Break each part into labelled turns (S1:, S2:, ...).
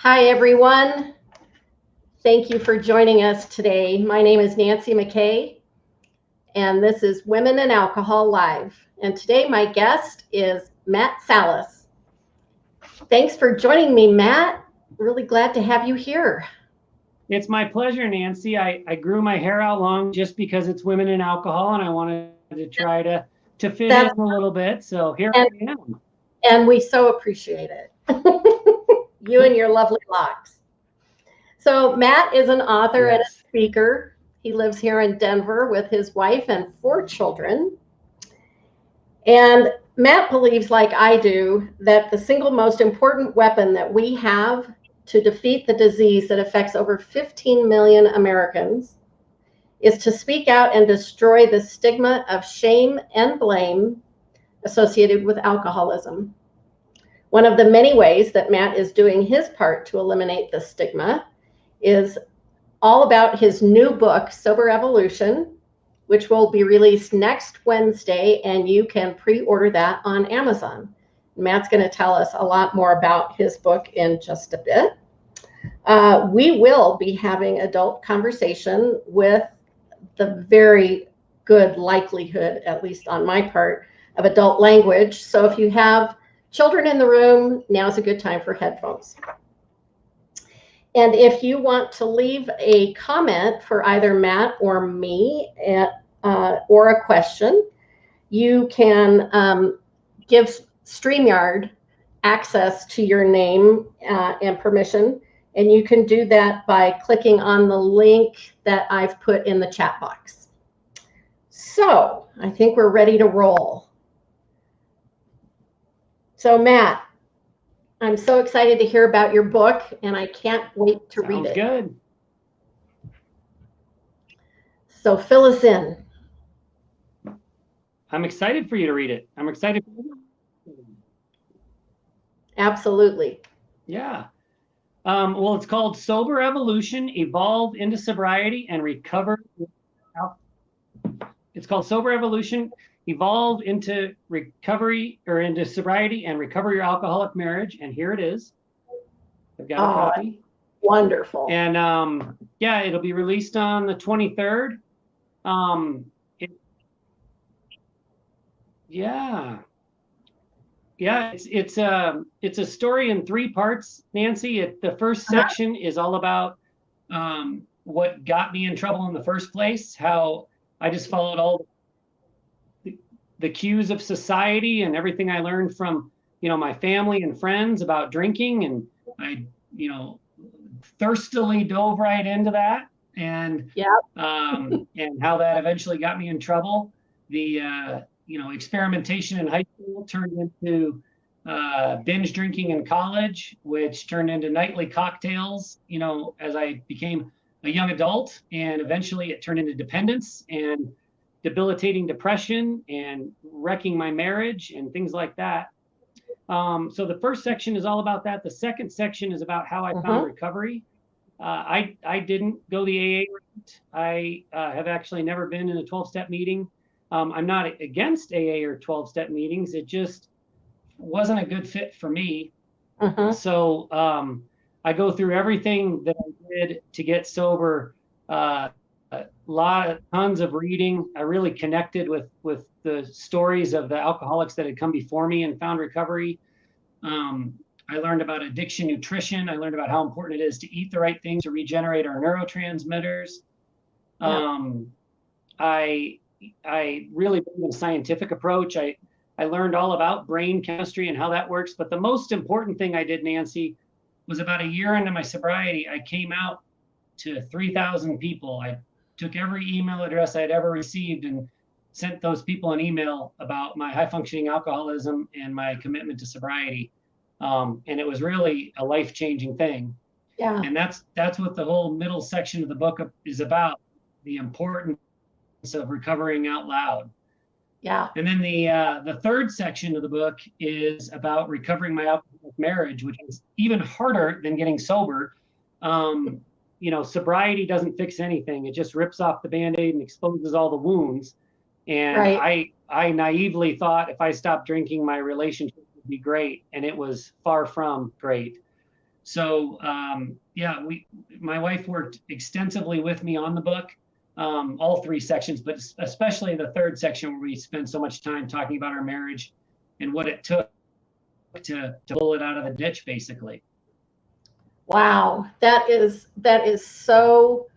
S1: Hi, everyone. Thank you for joining us today. My name is Nancy McKay, and this is Women and Alcohol Live. And today my guest is Matt Salis. Thanks for joining me, Matt. Really glad to have you here.
S2: It's my pleasure, Nancy. I grew my hair out long just because it's women in alcohol, and I wanted to try to fit in
S1: That's,
S2: a little bit. So here
S1: and,
S2: I am.
S1: and we so appreciate it. You and your lovely locks. So Matt is an author and a
S2: Yes.
S1: speaker. He lives here in Denver with his wife and 4 children. And Matt believes, like I do, that the single most important weapon that we have to defeat the disease that affects over 15 million Americans is to speak out and destroy the stigma of shame and blame associated with alcoholism. One of the many ways that Matt is doing his part to eliminate the stigma is all about his new book, Sober Evolution, which will be released next Wednesday, and you can pre-order that on Amazon. Matt's going to tell us a lot more about his book in just a bit. We will be having adult conversation with the very good likelihood, at least on my part, of adult language. So if you have children in the room, now's a good time for headphones. And if you want to leave a comment for either Matt or me or a question, you can give StreamYard access to your name and permission. And you can do that by clicking on the link that I've put in the chat box. So I think we're ready to roll. So Matt, I'm so excited to hear about your book, and I can't wait to read it.
S2: Sounds good.
S1: So fill us in.
S2: I'm excited for you to read it. I'm excited.
S1: Absolutely.
S2: Yeah. Well, it's called Sober Evolution, Evolve into Sobriety and Recover. It's called Sober Evolution, Evolve into Recovery or into Sobriety and Recover Your Alcoholic Marriage. And here it is. I've got a copy.
S1: Wonderful.
S2: And yeah, it'll be released on the 23rd. It's a story in 3 parts, Nancy. The first section is all about what got me in trouble in the first place, how I just followed all the cues of society and everything I learned from, my family and friends about drinking. And I, thirstily dove right into that. And, and how that eventually got me in trouble. The, experimentation in high school turned into binge drinking in college, which turned into nightly cocktails, as I became a young adult. And eventually it turned into dependence and debilitating depression and wrecking my marriage and things like that. So the first section is all about that. The second section is about how I found recovery. I didn't go the AA route. I have actually never been in a 12-step meeting. I'm not against AA or 12-step meetings. It just wasn't a good fit for me. So I go through everything that I did to get sober. Tons of reading. I really connected with the stories of the alcoholics that had come before me and found recovery. I learned about addiction nutrition. I learned about how important it is to eat the right things to regenerate our neurotransmitters. I really believe in a scientific approach. I learned all about brain chemistry and how that works. But the most important thing I did, Nancy, was about a year into my sobriety, I came out to 3,000 people. I took every email address I'd ever received and sent those people an email about my high functioning alcoholism and my commitment to sobriety. And it was really a life-changing thing.
S1: Yeah.
S2: And that's what the whole middle section of the book is about, the importance of recovering out loud.
S1: Yeah.
S2: And then the third section of the book is about recovering my alcoholic marriage, which is even harder than getting sober. Sobriety doesn't fix anything. It just rips off the Band-Aid and exposes all the wounds. And I naively thought if I stopped drinking, my relationship would be great. And it was far from great. So yeah, my wife worked extensively with me on the book, all 3 sections, but especially the 3rd section where we spend so much time talking about our marriage and what it took to pull it out of the ditch, basically.
S1: Wow, that is so,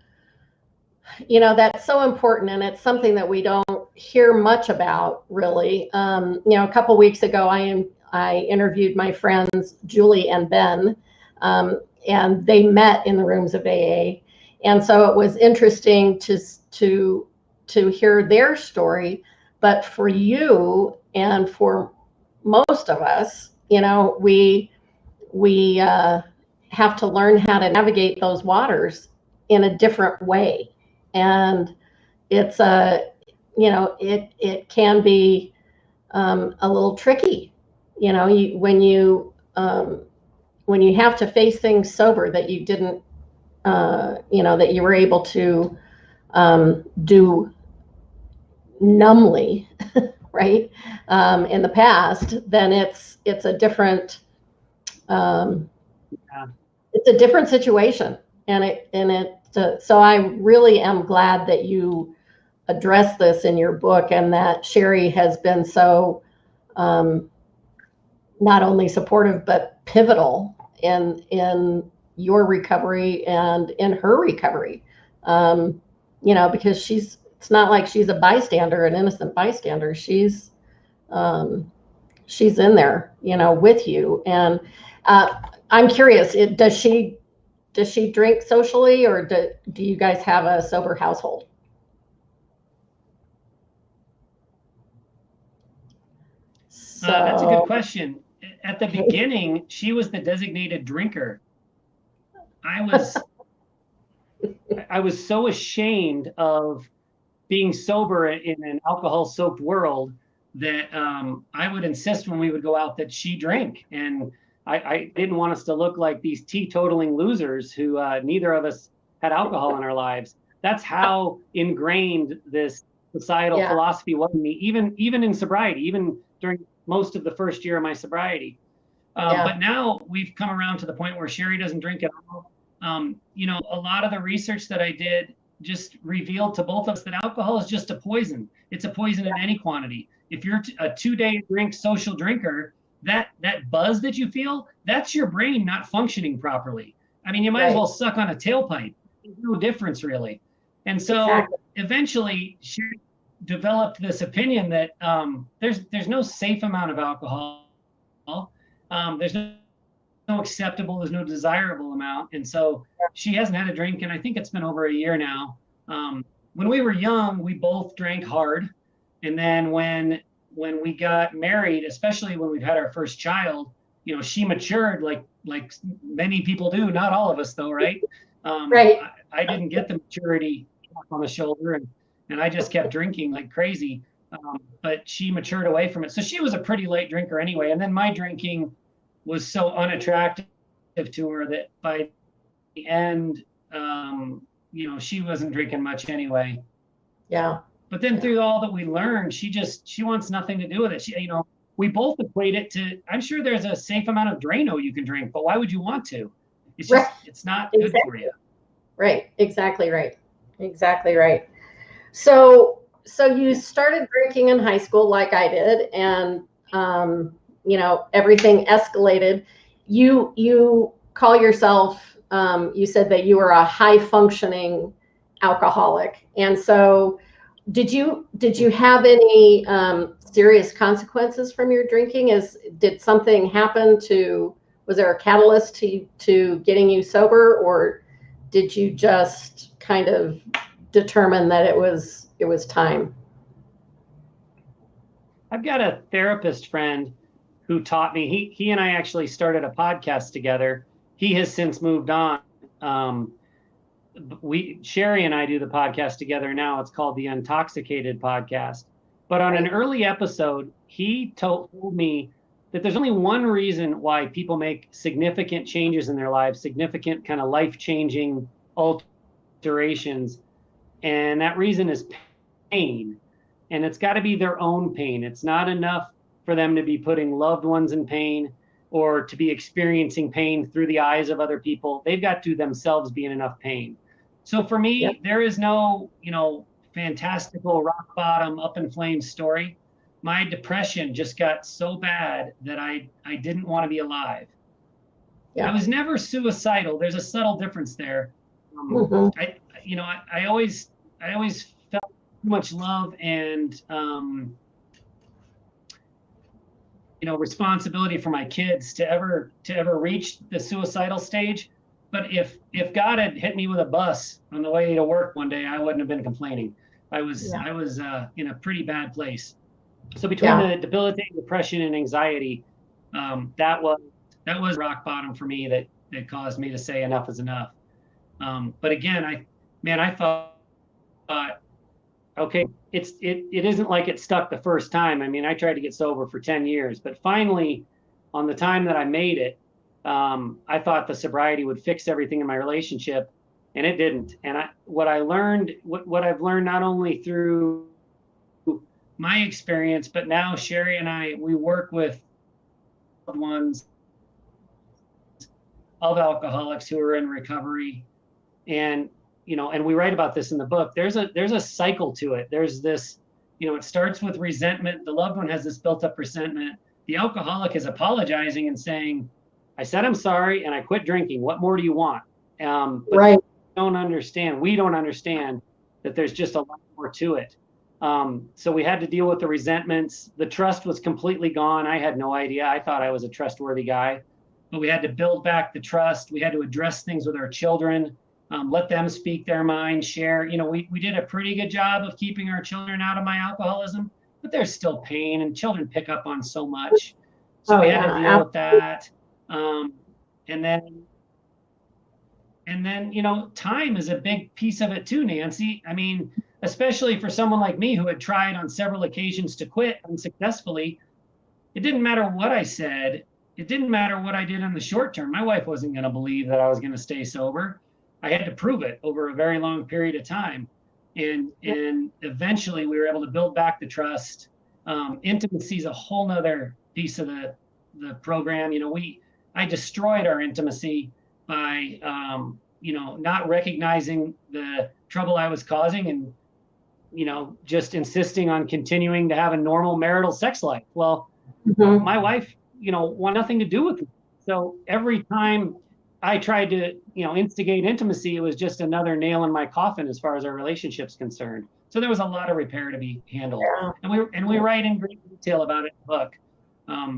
S1: that's so important, and it's something that we don't hear much about, really. A couple weeks ago, I interviewed my friends Julie and Ben, and they met in the rooms of AA, and so it was interesting to hear their story. But for you and for most of us, we have to learn how to navigate those waters in a different way, and it's it can be a little tricky, when you have to face things sober that you didn't, that you were able to do numbly, right, in the past. Then it's a different it's a different situation, so I really am glad that you address this in your book, and that Sheri has been so not only supportive but pivotal in your recovery and in her recovery. Because it's not like she's a bystander, an innocent bystander. She's in there, with you. And I'm curious, does she drink socially, or do you guys have a sober household?
S2: So that's a good question. At the beginning, she was the designated drinker. I was so ashamed of being sober in an alcohol-soaked world that I would insist when we would go out that she drink. And I didn't want us to look like these teetotaling losers who neither of us had alcohol in our lives. That's how ingrained this societal philosophy was in me, even in sobriety, even during most of the first year of my sobriety. But now we've come around to the point where Sheri doesn't drink at all. A lot of the research that I did just revealed to both of us that alcohol is just a poison. It's a poison in any quantity. If you're a 2-day drink social drinker, that buzz that you feel, that's your brain not functioning properly. I mean, you might as well suck on a tailpipe. There's no difference, really. And so eventually she developed this opinion that there's no safe amount of alcohol. There's no acceptable, there's no desirable amount. And so she hasn't had a drink, and I think it's been over a year now. When we were young, we both drank hard. And then when we got married, especially when we've had our first child, she matured like many people do. Not all of us, though, right?
S1: Right.
S2: I didn't get the maturity on the shoulder, and I just kept drinking like crazy. But she matured away from it. So she was a pretty late drinker anyway. And then my drinking was so unattractive to her that by the end, she wasn't drinking much anyway.
S1: Yeah.
S2: But then through all that we learned, she wants nothing to do with it. We both equate it to, I'm sure there's a safe amount of Drano you can drink, but why would you want to? It's just, it's not good for you.
S1: Right. Exactly right. Exactly right. So you started drinking in high school like I did, and everything escalated. You call yourself, you said that you were a high functioning alcoholic. And so did you have any serious consequences from your drinking? Did something happen was there a catalyst to getting you sober, or did you just kind of determine that it was time?
S2: I've got a therapist friend who taught me. He and I actually started a podcast together. He has since moved on. Sheri and I do the podcast together now. It's called the Intoxicated Podcast. But on an early episode, he told me that there's only one reason why people make significant changes in their lives, significant kind of life-changing alterations, and that reason is pain. And it's got to be their own pain. It's not enough for them to be putting loved ones in pain. or to be experiencing pain through the eyes of other people. They've got to themselves be in enough pain. So for me, there is no, fantastical rock bottom up in flames story. My depression just got so bad that I didn't want to be alive. I was never suicidal. There's a subtle difference there. I always felt too much love and responsibility for my kids to ever reach the suicidal stage. But if God had hit me with a bus on the way to work one day, I wouldn't have been complaining. I was in a pretty bad place. So between the debilitating depression and anxiety, that was rock bottom for me that caused me to say enough is enough. But again, I thought, okay, it isn't like it stuck the first time. I mean, I tried to get sober for 10 years, but finally, on the time that I made it, I thought the sobriety would fix everything in my relationship, and it didn't. And what I've learned not only through my experience, but now Sheri and we work with loved ones of alcoholics who are in recovery, and we write about this in the book. There's a cycle to it. There's this, it starts with resentment. The loved one has this built up resentment. The alcoholic is apologizing and saying, I said I'm sorry and I quit drinking. What more do you want? But we don't understand that there's just a lot more to it. So we had to deal with the resentments. The trust was completely gone. I had no idea. I thought I was a trustworthy guy, but we had to build back the trust. We had to address things with our children, let them speak their mind, share. We did a pretty good job of keeping our children out of my alcoholism, but there's still pain, and children pick up on so much. So we had to deal with that. And then, time is a big piece of it too, Nancy. I mean, especially for someone like me who had tried on several occasions to quit unsuccessfully. It didn't matter what I said. It didn't matter what I did in the short term. My wife wasn't going to believe that I was going to stay sober. I had to prove it over a very long period of time. And eventually we were able to build back the trust. Intimacy is a whole nother piece of the program. I destroyed our intimacy by, not recognizing the trouble I was causing and, just insisting on continuing to have a normal marital sex life. Well, my wife, want nothing to do with it. So every time I tried to, instigate intimacy, it was just another nail in my coffin as far as our relationship's concerned. So there was a lot of repair to be handled, and we write in great detail about it in the book.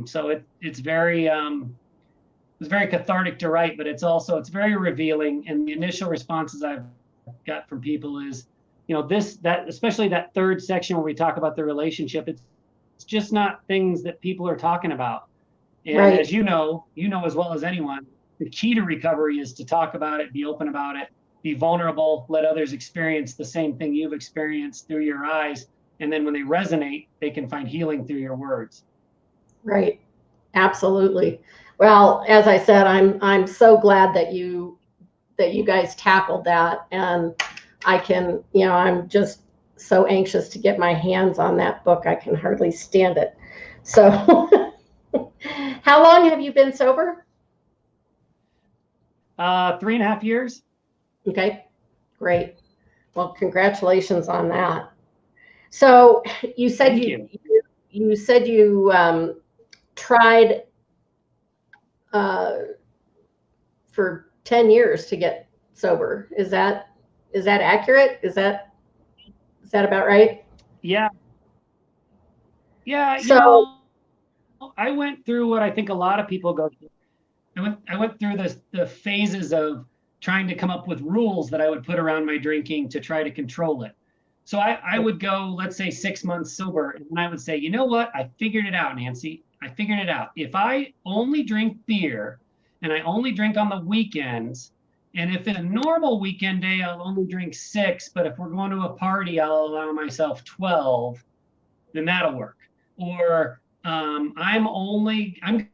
S2: So it's very, it was very cathartic to write, but it's very revealing. And the initial responses I've got from people is, especially that third section where we talk about the relationship, it's just not things that people are talking about. And as you know as well as anyone, the key to recovery is to talk about it, be open about it, be vulnerable, let others experience the same thing you've experienced through your eyes. And then when they resonate, they can find healing through your words. Right.
S1: Absolutely. Well, as I said, I'm so glad that you guys tackled that, and I can, I'm just so anxious to get my hands on that book. I can hardly stand it. So how long have you been sober?
S2: 3.5 years.
S1: Okay, great. Well, congratulations on that. So you said you said you tried for 10 years to get sober. Is that accurate? Is that about right?
S2: Yeah. So I went through what I think a lot of people go through. I went through the phases of trying to come up with rules that I would put around my drinking to try to control it. So I would go, let's say 6 months sober, and I would say, you know what? I figured it out, Nancy. I figured it out. If I only drink beer and I only drink on the weekends, and if it's a normal weekend day, I'll only drink 6, but if we're going to a party, I'll allow myself 12, then that'll work. Or I'm going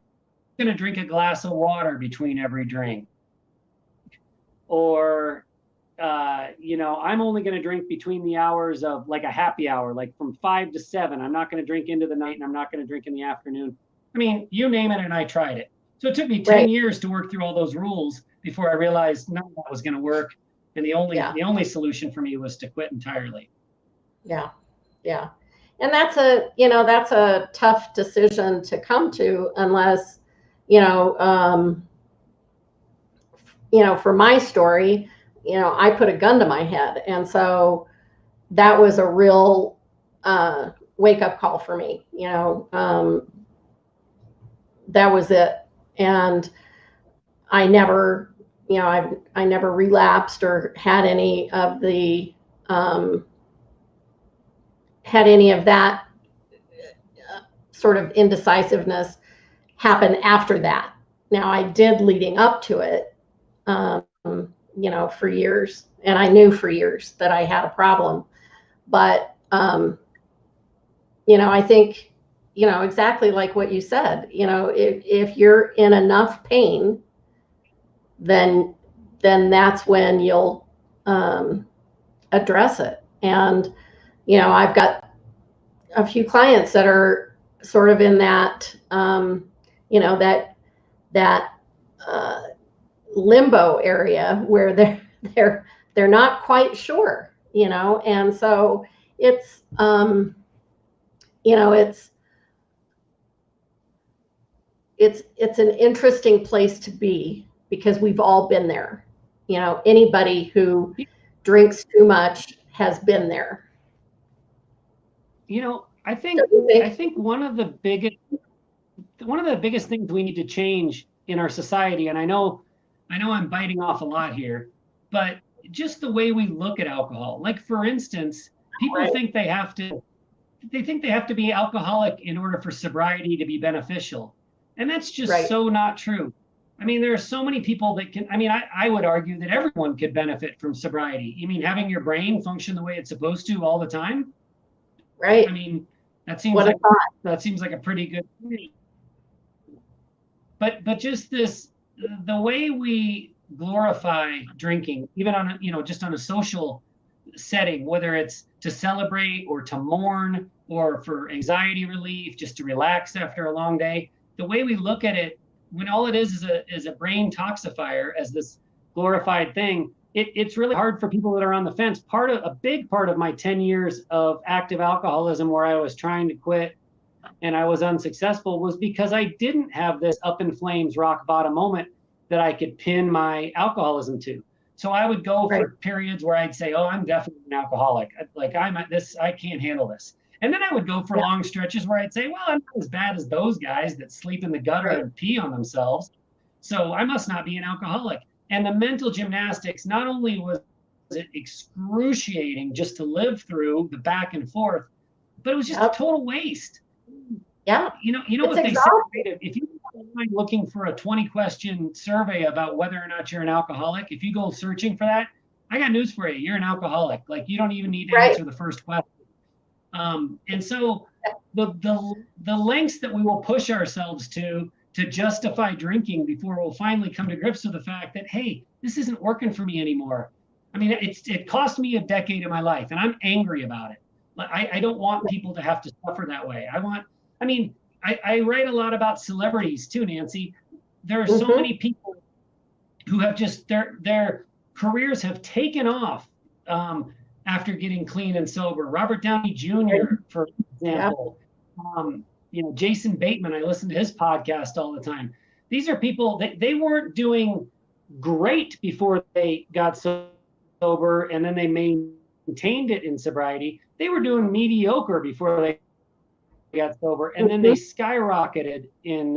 S2: to drink a glass of water between every drink. Or, I'm only going to drink between the hours of like a happy hour, like from 5 to 7. I'm not going to drink into the night, and I'm not going to drink in the afternoon. I mean, you name it, and I tried it. So it took me 10 years to work through all those rules before I realized none of that was going to work. And the only solution for me was to quit entirely.
S1: Yeah. Yeah. And that's a tough decision to come to unless, for my story, I put a gun to my head. And so that was a real wake up call for me. That was it. And I never, I never relapsed or had any of that sort of indecisiveness happen after that. Now I did leading up to it, for years, and I knew for years that I had a problem. But, I think, exactly like what you said, if you're in enough pain, then that's when you'll address it. And, I've got a few clients that are sort of in that, that limbo area where they're not quite sure, and so it's, it's an interesting place to be because we've all been there. Anybody who drinks too much has been there.
S2: I think one of the biggest things we need to change in our society, and I know I'm biting off a lot here, but just the way we look at alcohol. Like, for instance, people think they have to be alcoholic in order for sobriety to be beneficial. And that's just so not true. I mean, there are so many people that can, I would argue that everyone could benefit from sobriety. You mean having your brain function the way it's supposed to all the time?
S1: Right.
S2: That seems like a pretty good thing. But just the way we glorify drinking, even on just on a social setting, whether it's to celebrate or to mourn or for anxiety relief, just to relax after a long day, the way we look at it, when all it is a brain toxifier, as this glorified thing, it's really hard for people that are on the fence. A big part of my 10 years of active alcoholism, where I was trying to quit and I was unsuccessful, was because I didn't have this up in flames rock bottom moment that I could pin my alcoholism to. So I would go for periods where I'd say, oh, I'm definitely an alcoholic. I'm at this, I can't handle this. And then I would go for long stretches where I'd say, well, I'm not as bad as those guys that sleep in the gutter and pee on themselves. So I must not be an alcoholic. And the mental gymnastics, not only was it excruciating just to live through the back and forth, but it was just a total waste.
S1: Yeah.
S2: What they say, if you go online looking for a 20-question survey about whether or not you're an alcoholic, if you go searching for that, I got news for you. You're an alcoholic. Like, you don't even need to answer the first question. And so the lengths that we will push ourselves to justify drinking before we'll finally come to grips with the fact that, hey, this isn't working for me anymore. It cost me a decade of my life, and I'm angry about it. I don't want people to have to suffer that way. I write a lot about celebrities too, Nancy. There are so many people who have just, their careers have taken off after getting clean and sober. Robert Downey Jr., for example. Jason Bateman, I listen to his podcast all the time. These are people that they weren't doing great before they got sober, and then they maintained it in sobriety. They were doing mediocre before they got sober, and then they skyrocketed in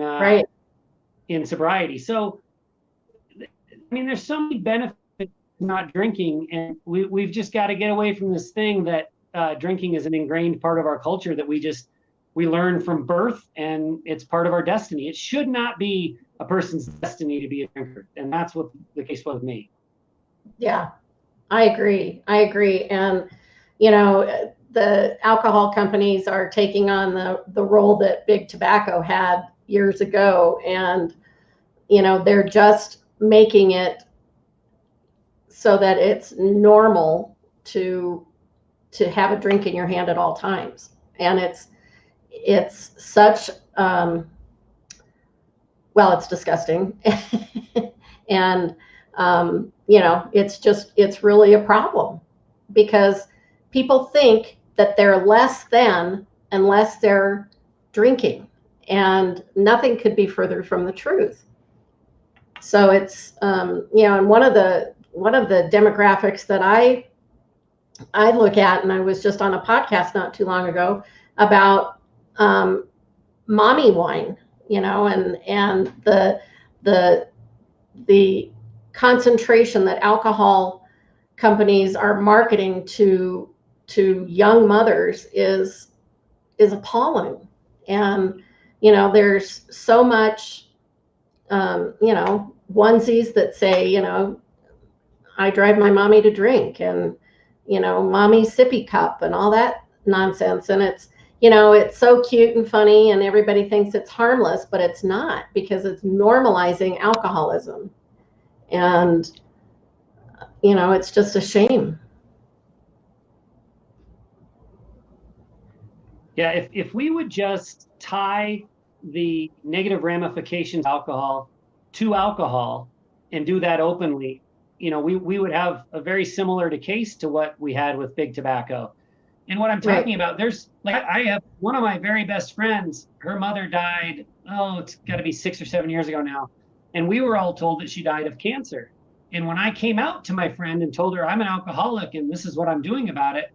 S2: sobriety. So, there's so many benefits not drinking, and we've just got to get away from this thing that drinking is an ingrained part of our culture that we learn from birth, and it's part of our destiny. It should not be a person's destiny to be a drinker, and that's what the case was with me.
S1: Yeah, I agree. And the alcohol companies are taking on the role that big tobacco had years ago, and they're just making it so that it's normal to have a drink in your hand at all times. And it's such well, it's disgusting. And, it's really a problem because people think that they're less than unless they're drinking, and nothing could be further from the truth. So it's, and one of the demographics that I look at, and I was just on a podcast not too long ago about mommy wine, and the concentration that alcohol companies are marketing to young mothers is appalling. And there's so much onesies that say, I drive my mommy to drink, and mommy sippy cup and all that nonsense. And it's it's so cute and funny, and everybody thinks it's harmless, but it's not, because it's normalizing alcoholism. And it's just a shame.
S2: Yeah, if we would just tie the negative ramifications of alcohol to alcohol and do that openly, we would have a very similar case to what we had with big tobacco. And what I'm talking about, there's I have one of my very best friends, her mother died, it's got to be 6 or 7 years ago now. And we were all told that she died of cancer. And when I came out to my friend and told her I'm an alcoholic and this is what I'm doing about it,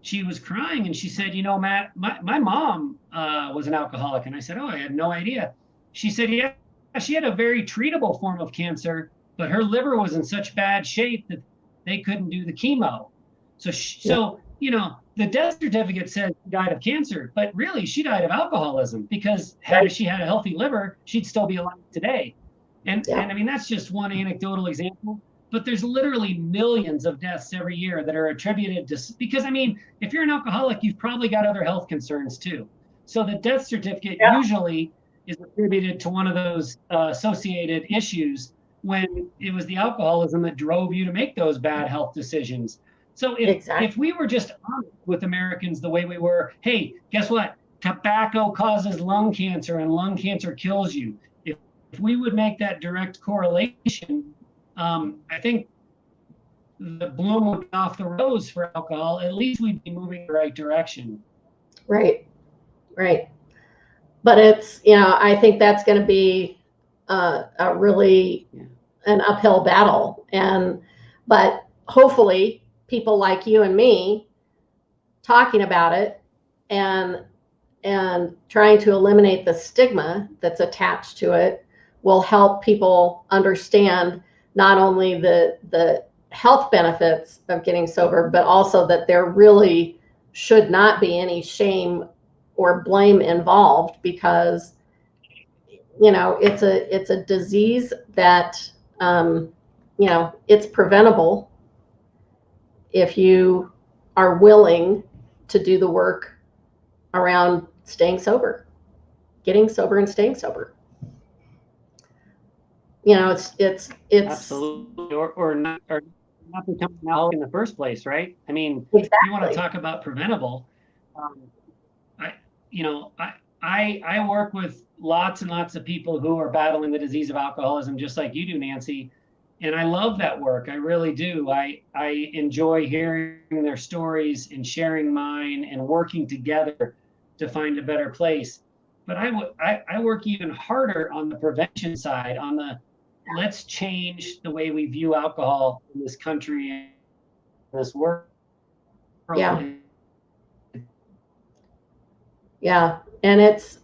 S2: she was crying and she said, Matt, my mom was an alcoholic. And I said, I had no idea. She said, yeah, she had a very treatable form of cancer, but her liver was in such bad shape that they couldn't do the chemo. So the death certificate said she died of cancer, but really she died of alcoholism, because had she had a healthy liver, she'd still be alive today. And I mean, that's just one anecdotal example, but there's literally millions of deaths every year that are attributed to, because I mean, if you're an alcoholic, you've probably got other health concerns too. So the death certificate usually is attributed to one of those associated issues, when it was the alcoholism that drove you to make those bad health decisions. So if we were just honest with Americans the way we were, hey, guess what? Tobacco causes lung cancer and lung cancer kills you. If we would make that direct correlation, I think the bloom would be off the rose for alcohol. At least we'd be moving in the right direction.
S1: Right. But it's, I think that's going to be a really an uphill battle. But hopefully people like you and me talking about it and trying to eliminate the stigma that's attached to it will help people understand not only the health benefits of getting sober, but also that there really should not be any shame or blame involved, because it's a disease that it's preventable if you are willing to do the work around staying sober, getting sober and staying sober. It's
S2: absolutely, or not becoming an alcoholic in the first place, right? I mean, exactly. If you want to talk about preventable, I work with lots and lots of people who are battling the disease of alcoholism, just like you do, Nancy. And I love that work. I really do. I enjoy hearing their stories and sharing mine and working together to find a better place. But I work even harder on the prevention side, on the let's change the way we view alcohol in this country and this world.
S1: Yeah. And it's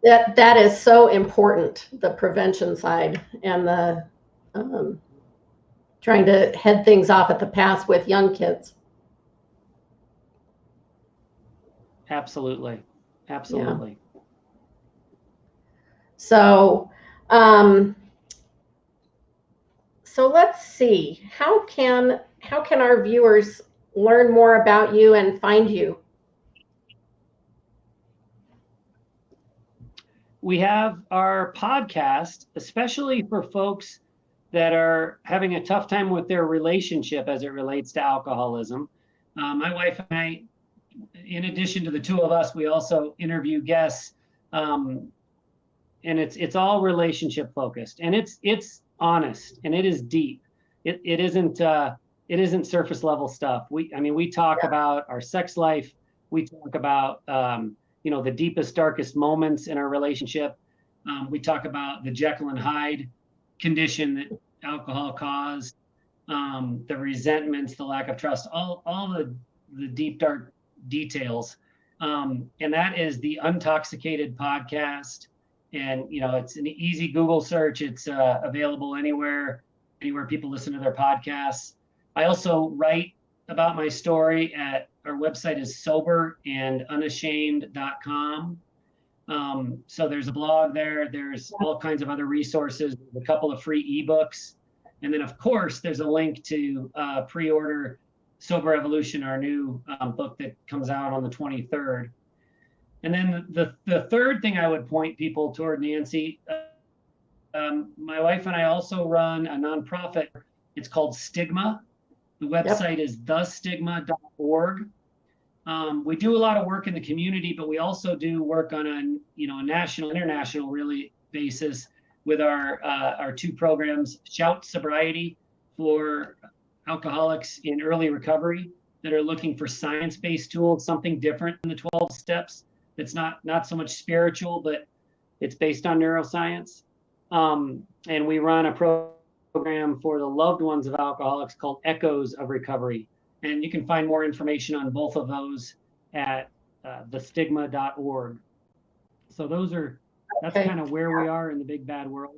S1: that is so important, the prevention side and the trying to head things off at the pass with young kids.
S2: Absolutely. Yeah.
S1: So let's see, how can our viewers learn more about you and find you?
S2: We have our podcast, especially for folks that are having a tough time with their relationship as it relates to alcoholism. My wife and I, in addition to the two of us, we also interview guests and it's all relationship focused, and it's honest, and it is deep. It isn't surface level stuff. We talk about our sex life. We talk about the deepest, darkest moments in our relationship. We talk about the Jekyll and Hyde condition that alcohol caused, the resentments, the lack of trust, all the deep, dark details. And that is the Untoxicated podcast. And, it's an easy Google search. It's available anywhere people listen to their podcasts. I also write about my story at our website is soberandunashamed.com. So there's a blog there. There's all kinds of other resources, a couple of free ebooks. And then, of course, there's a link to pre-order Sober Evolution, our new book that comes out on the 23rd. And then the third thing I would point people toward, Nancy, my wife and I also run a nonprofit. It's called Stigma. The website is thestigma.org. We do a lot of work in the community, but we also do work on a national, international really basis with our two programs, Shout Sobriety for alcoholics in early recovery that are looking for science-based tools, something different than the 12 steps. That's not so much spiritual, but it's based on neuroscience. And we run a program for the loved ones of alcoholics called Echoes of Recovery. And you can find more information on both of those at thestigma.org. So that's kind of where we are in the big bad world.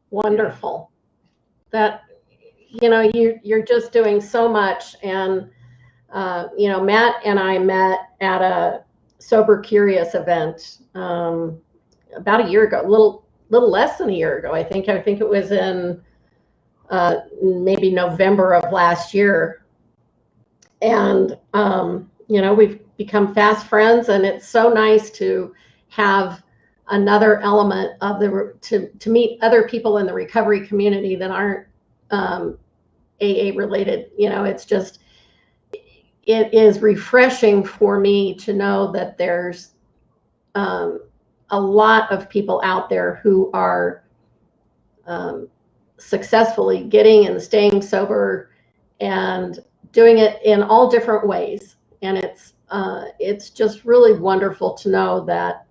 S1: Wonderful. That, you're just doing so much. And, Matt and I met at a Sober Curious event about a year ago, a little less than a year ago. I think it was in maybe November of last year. And, we've become fast friends, and it's so nice to have another element of to meet other people in the recovery community that aren't AA related. It's just, it is refreshing for me to know that there's a lot of people out there who are successfully getting and staying sober and doing it in all different ways. And it's just really wonderful to know that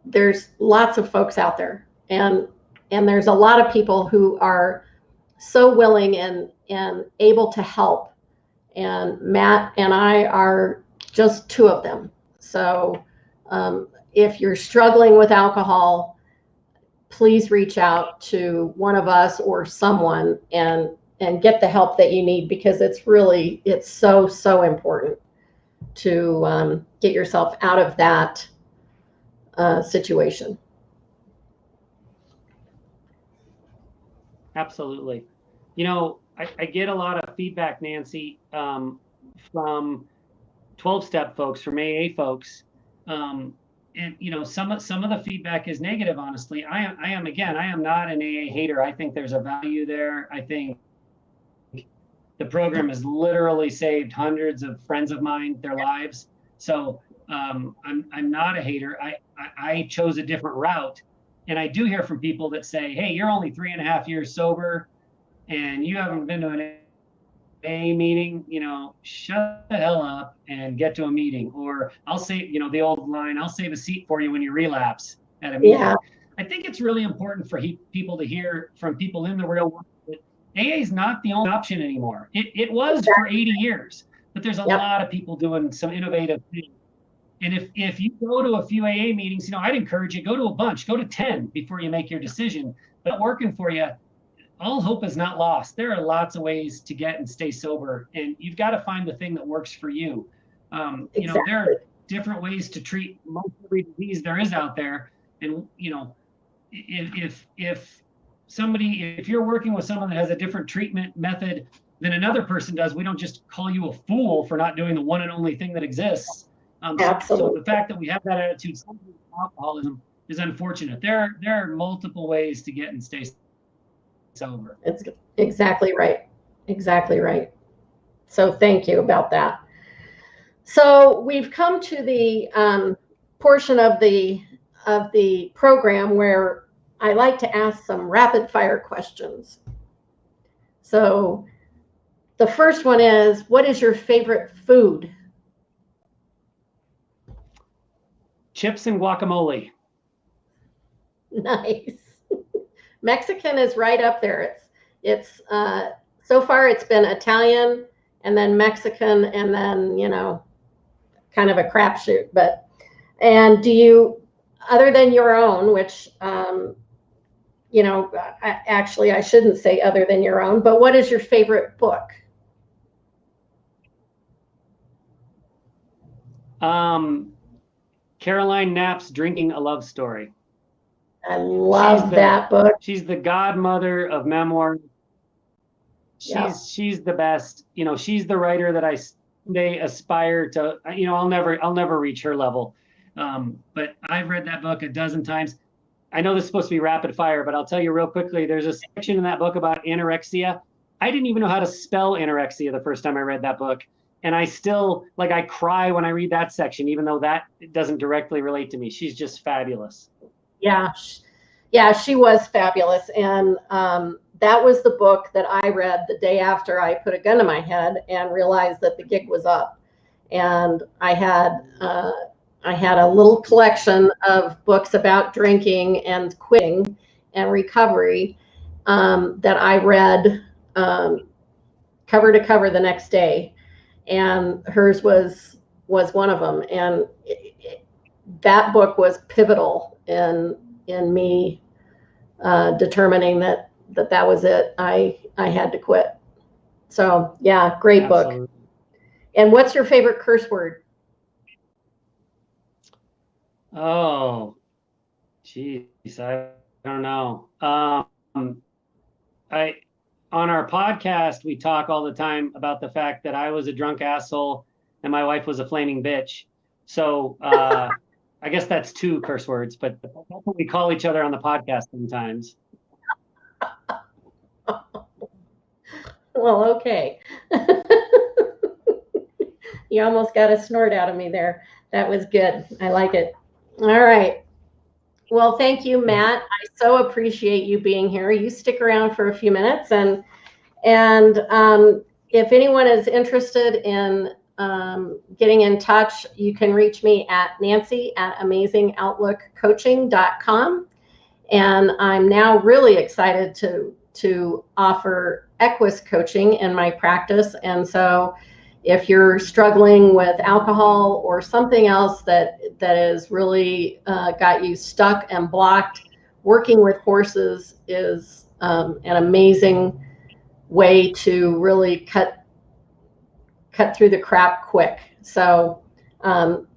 S1: there's lots of folks out there, and there's a lot of people who are so willing and able to help. And Matt and I are just two of them. So if you're struggling with alcohol, please reach out to one of us or someone and get the help that you need, because it's so important to get yourself out of that situation.
S2: Absolutely. I get a lot of feedback, Nancy, from 12-step folks, from AA folks. And some of the feedback is negative, honestly. I am not an AA hater. I think there's a value there. I think the program has literally saved hundreds of friends of mine, their lives. So I'm not a hater. I chose a different route. And I do hear from people that say, hey, you're only 3.5 years sober and you haven't been to an AA meeting, shut the hell up and get to a meeting. Or I'll say, the old line, I'll save a seat for you when you relapse at a meeting. Yeah. I think it's really important for people to hear from people in the real world that AA is not the only option anymore. It was for 80 years, but there's a lot of people doing some innovative things. And if you go to a few AA meetings, I'd encourage you, go to a bunch, go to 10 before you make your decision. But working for you, all hope is not lost. There are lots of ways to get and stay sober, and you've got to find the thing that works for you. Exactly. There are different ways to treat most every disease there is out there. And, if you're working with someone that has a different treatment method than another person does, we don't just call you a fool for not doing the one and only thing that exists. So the fact that we have that attitude with alcoholism is unfortunate. There are multiple ways to get and stay sober.
S1: It's exactly right. Exactly right. So thank you about that. So we've come to the portion of the of the program where I like to ask some rapid fire questions. So the first one is, what is your favorite food?
S2: Chips and guacamole.
S1: Nice. Mexican is right up there. It's so far it's been Italian and then Mexican and then, you know, kind of a crapshoot. But, and do you, other than your own, which, you know, actually I shouldn't say other than your own, but what is your favorite book?
S2: Caroline Knapp's Drinking a Love Story.
S1: I love that book.
S2: She's the godmother of memoir. She's the best. You know, she's the writer that I someday aspire to. You know, I'll never reach her level. But I've read that book a dozen times. I know this is supposed to be rapid fire, but I'll tell you real quickly. There's a section in that book about anorexia. I didn't even know how to spell anorexia the first time I read that book. And I still, like, I cry when I read that section, even though that doesn't directly relate to me. She's just fabulous.
S1: Yeah. Yeah, she was fabulous. And that was the book that I read the day after I put a gun to my head and realized that the gig was up. And I had a little collection of books about drinking and quitting and recovery that I read cover to cover the next day. And hers was one of them. And that book was pivotal in me determining that was it. I had to quit. So yeah, great Absolutely. Book. And what's your favorite curse word?
S2: Oh, geez, I don't know. On our podcast, we talk all the time about the fact that I was a drunk asshole and my wife was a flaming bitch. So I guess that's 2 curse words, but that's what we call each other on the podcast sometimes.
S1: Well, okay. You almost got a snort out of me there. That was good. I like it. All right. Well, thank you, Matt. I so appreciate you being here. You stick around for a few minutes, and if anyone is interested in getting in touch, you can reach me at nancy@amazingoutlookcoaching.com. And I'm now really excited to offer Equus coaching in my practice. And so if you're struggling with alcohol or something else that has really got you stuck and blocked, working with horses is an amazing way to really cut through the crap quick. So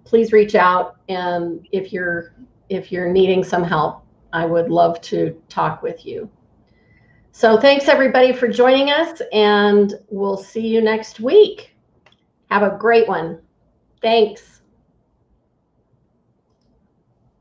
S1: please reach out, and if you're needing some help, I would love to talk with you. So thanks everybody for joining us, and we'll see you next week. Have a great one. Thanks.